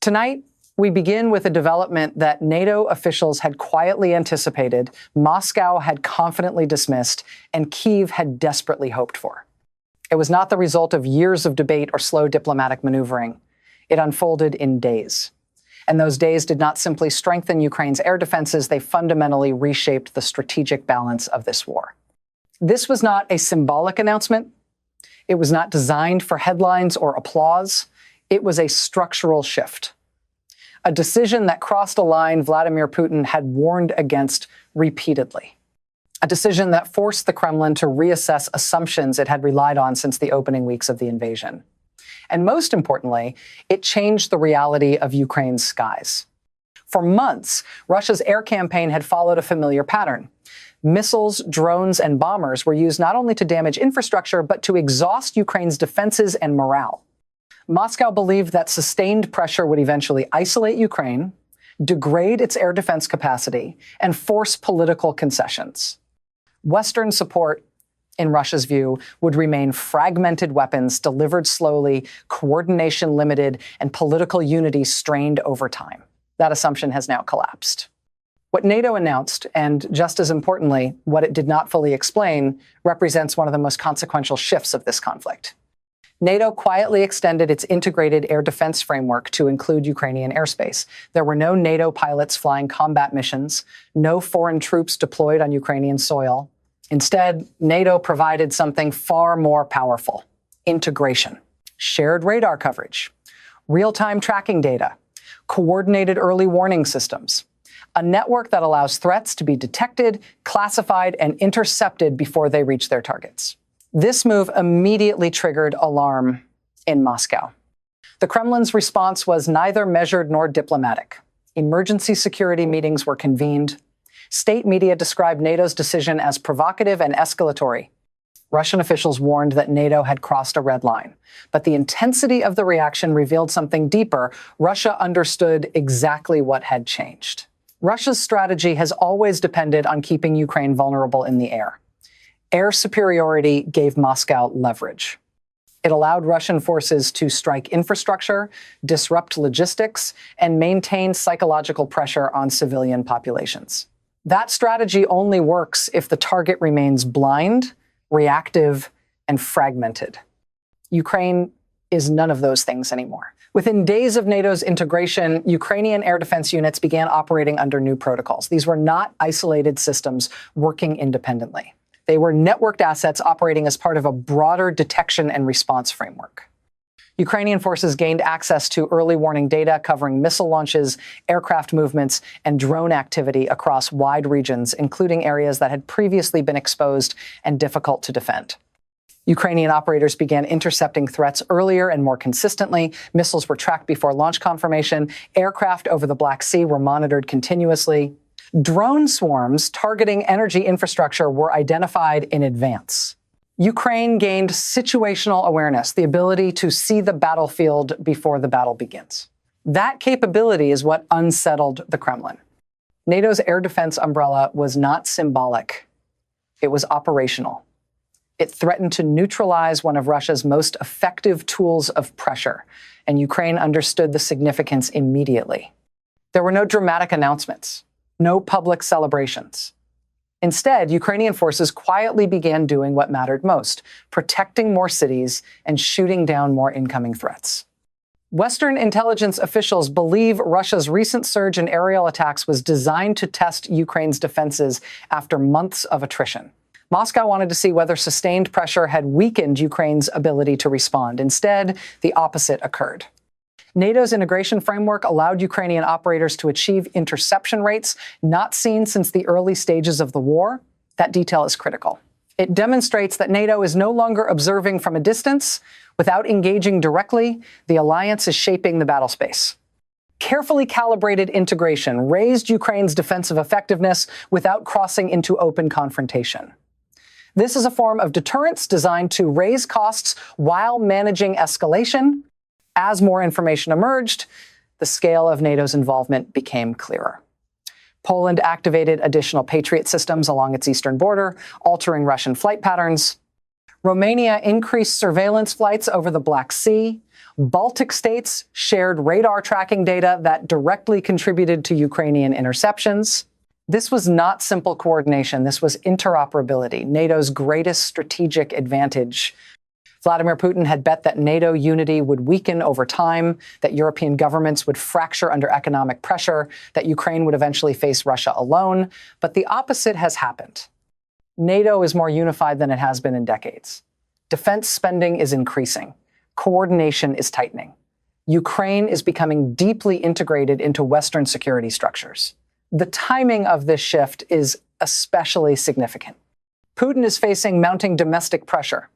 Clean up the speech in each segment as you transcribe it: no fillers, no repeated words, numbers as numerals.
Tonight, we begin with a development that NATO officials had quietly anticipated, Moscow had confidently dismissed, and Kyiv had desperately hoped for. It was not the result of years of debate or slow diplomatic maneuvering. It unfolded in days. And those days did not simply strengthen Ukraine's air defenses, they fundamentally reshaped the strategic balance of this war. This was not a symbolic announcement. It was not designed for headlines or applause. It was a structural shift. A decision that crossed a line Vladimir Putin had warned against repeatedly. A decision that forced the Kremlin to reassess assumptions it had relied on since the opening weeks of the invasion. And most importantly, it changed the reality of Ukraine's skies. For months, Russia's air campaign had followed a familiar pattern. Missiles, drones, and bombers were used not only to damage infrastructure, but to exhaust Ukraine's defenses and morale. Moscow believed that sustained pressure would eventually isolate Ukraine, degrade its air defense capacity, and force political concessions. Western support, in Russia's view, would remain fragmented weapons delivered slowly, coordination limited, and political unity strained over time. That assumption has now collapsed. What NATO announced, and just as importantly, what it did not fully explain, represents one of the most consequential shifts of this conflict. NATO quietly extended its integrated air defense framework to include Ukrainian airspace. There were no NATO pilots flying combat missions, no foreign troops deployed on Ukrainian soil. Instead, NATO provided something far more powerful: integration, shared radar coverage, real-time tracking data, coordinated early warning systems, a network that allows threats to be detected, classified, and intercepted before they reach their targets. This move immediately triggered alarm in Moscow. The Kremlin's response was neither measured nor diplomatic. Emergency security meetings were convened. State media described NATO's decision as provocative and escalatory. Russian officials warned that NATO had crossed a red line. But the intensity of the reaction revealed something deeper. Russia understood exactly what had changed. Russia's strategy has always depended on keeping Ukraine vulnerable in the air. Air superiority gave Moscow leverage. It allowed Russian forces to strike infrastructure, disrupt logistics, and maintain psychological pressure on civilian populations. That strategy only works if the target remains blind, reactive, and fragmented. Ukraine is none of those things anymore. Within days of NATO's integration, Ukrainian air defense units began operating under new protocols. These were not isolated systems working independently. They were networked assets operating as part of a broader detection and response framework. Ukrainian forces gained access to early warning data covering missile launches, aircraft movements, and drone activity across wide regions, including areas that had previously been exposed and difficult to defend. Ukrainian operators began intercepting threats earlier and more consistently. Missiles were tracked before launch confirmation. Aircraft over the Black Sea were monitored continuously. Drone swarms targeting energy infrastructure were identified in advance. Ukraine gained situational awareness, the ability to see the battlefield before the battle begins. That capability is what unsettled the Kremlin. NATO's air defense umbrella was not symbolic. It was operational. It threatened to neutralize one of Russia's most effective tools of pressure, and Ukraine understood the significance immediately. There were no dramatic announcements. No public celebrations. Instead, Ukrainian forces quietly began doing what mattered most: protecting more cities and shooting down more incoming threats. Western intelligence officials believe Russia's recent surge in aerial attacks was designed to test Ukraine's defenses after months of attrition. Moscow wanted to see whether sustained pressure had weakened Ukraine's ability to respond. Instead, the opposite occurred. NATO's integration framework allowed Ukrainian operators to achieve interception rates not seen since the early stages of the war. That detail is critical. It demonstrates that NATO is no longer observing from a distance. Without engaging directly, the alliance is shaping the battle space. Carefully calibrated integration raised Ukraine's defensive effectiveness without crossing into open confrontation. This is a form of deterrence designed to raise costs while managing escalation. As more information emerged, the scale of NATO's involvement became clearer. Poland activated additional Patriot systems along its eastern border, altering Russian flight patterns. Romania increased surveillance flights over the Black Sea. Baltic states shared radar tracking data that directly contributed to Ukrainian interceptions. This was not simple coordination. This was interoperability, NATO's greatest strategic advantage. Vladimir Putin had bet that NATO unity would weaken over time, that European governments would fracture under economic pressure, that Ukraine would eventually face Russia alone. But the opposite has happened. NATO is more unified than it has been in decades. Defense spending is increasing. Coordination is tightening. Ukraine is becoming deeply integrated into Western security structures. The timing of this shift is especially significant. Putin is facing mounting domestic pressure.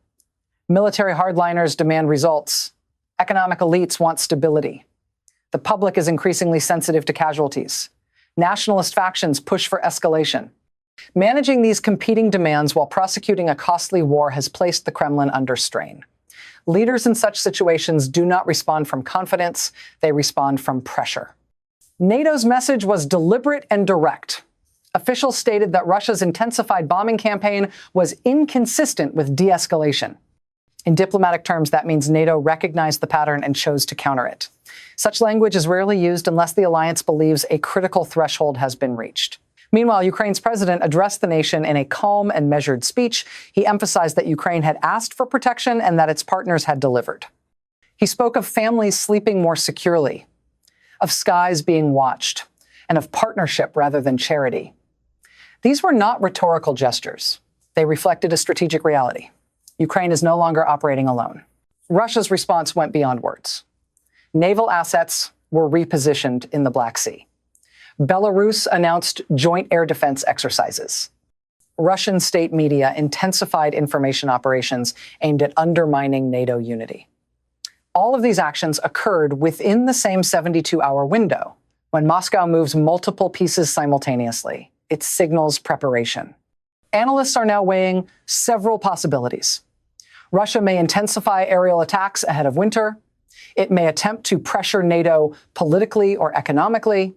Military hardliners demand results. Economic elites want stability. The public is increasingly sensitive to casualties. Nationalist factions push for escalation. Managing these competing demands while prosecuting a costly war has placed the Kremlin under strain. Leaders in such situations do not respond from confidence, they respond from pressure. NATO's message was deliberate and direct. Officials stated that Russia's intensified bombing campaign was inconsistent with de-escalation. In diplomatic terms, that means NATO recognized the pattern and chose to counter it. Such language is rarely used unless the alliance believes a critical threshold has been reached. Meanwhile, Ukraine's president addressed the nation in a calm and measured speech. He emphasized that Ukraine had asked for protection and that its partners had delivered. He spoke of families sleeping more securely, of skies being watched, and of partnership rather than charity. These were not rhetorical gestures. They reflected a strategic reality. Ukraine is no longer operating alone. Russia's response went beyond words. Naval assets were repositioned in the Black Sea. Belarus announced joint air defense exercises. Russian state media intensified information operations aimed at undermining NATO unity. All of these actions occurred within the same 72-hour window. When Moscow moves multiple pieces simultaneously, it signals preparation. Analysts are now weighing several possibilities. Russia may intensify aerial attacks ahead of winter. It may attempt to pressure NATO politically or economically,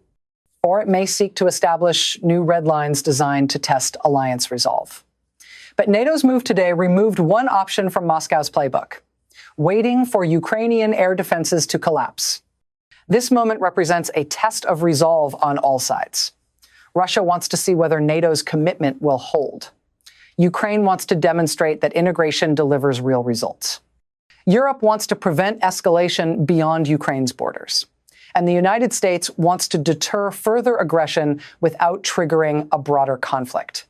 or it may seek to establish new red lines designed to test alliance resolve. But NATO's move today removed one option from Moscow's playbook: waiting for Ukrainian air defenses to collapse. This moment represents a test of resolve on all sides. Russia wants to see whether NATO's commitment will hold. Ukraine wants to demonstrate that integration delivers real results. Europe wants to prevent escalation beyond Ukraine's borders. And the United States wants to deter further aggression without triggering a broader conflict.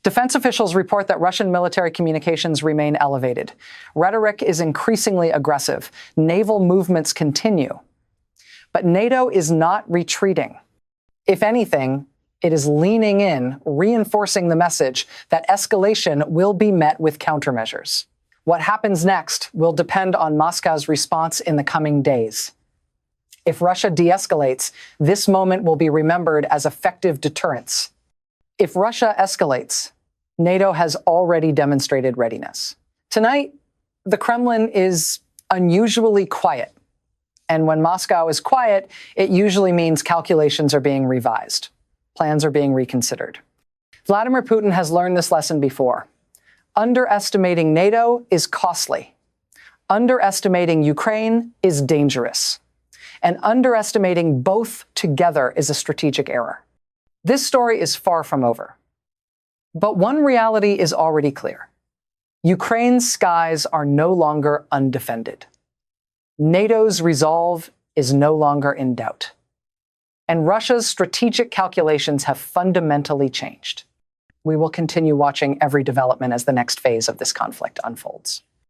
Defense officials report that Russian military communications remain elevated. Rhetoric is increasingly aggressive. Naval movements continue. But NATO is not retreating. If anything, it is leaning in, reinforcing the message that escalation will be met with countermeasures. What happens next will depend on Moscow's response in the coming days. If Russia de-escalates, this moment will be remembered as effective deterrence. If Russia escalates, NATO has already demonstrated readiness. Tonight, the Kremlin is unusually quiet. And when Moscow is quiet, it usually means calculations are being revised. Plans are being reconsidered. Vladimir Putin has learned this lesson before. Underestimating NATO is costly. Underestimating Ukraine is dangerous. And underestimating both together is a strategic error. This story is far from over. But one reality is already clear. Ukraine's skies are no longer undefended. NATO's resolve is no longer in doubt. And Russia's strategic calculations have fundamentally changed. We will continue watching every development as the next phase of this conflict unfolds.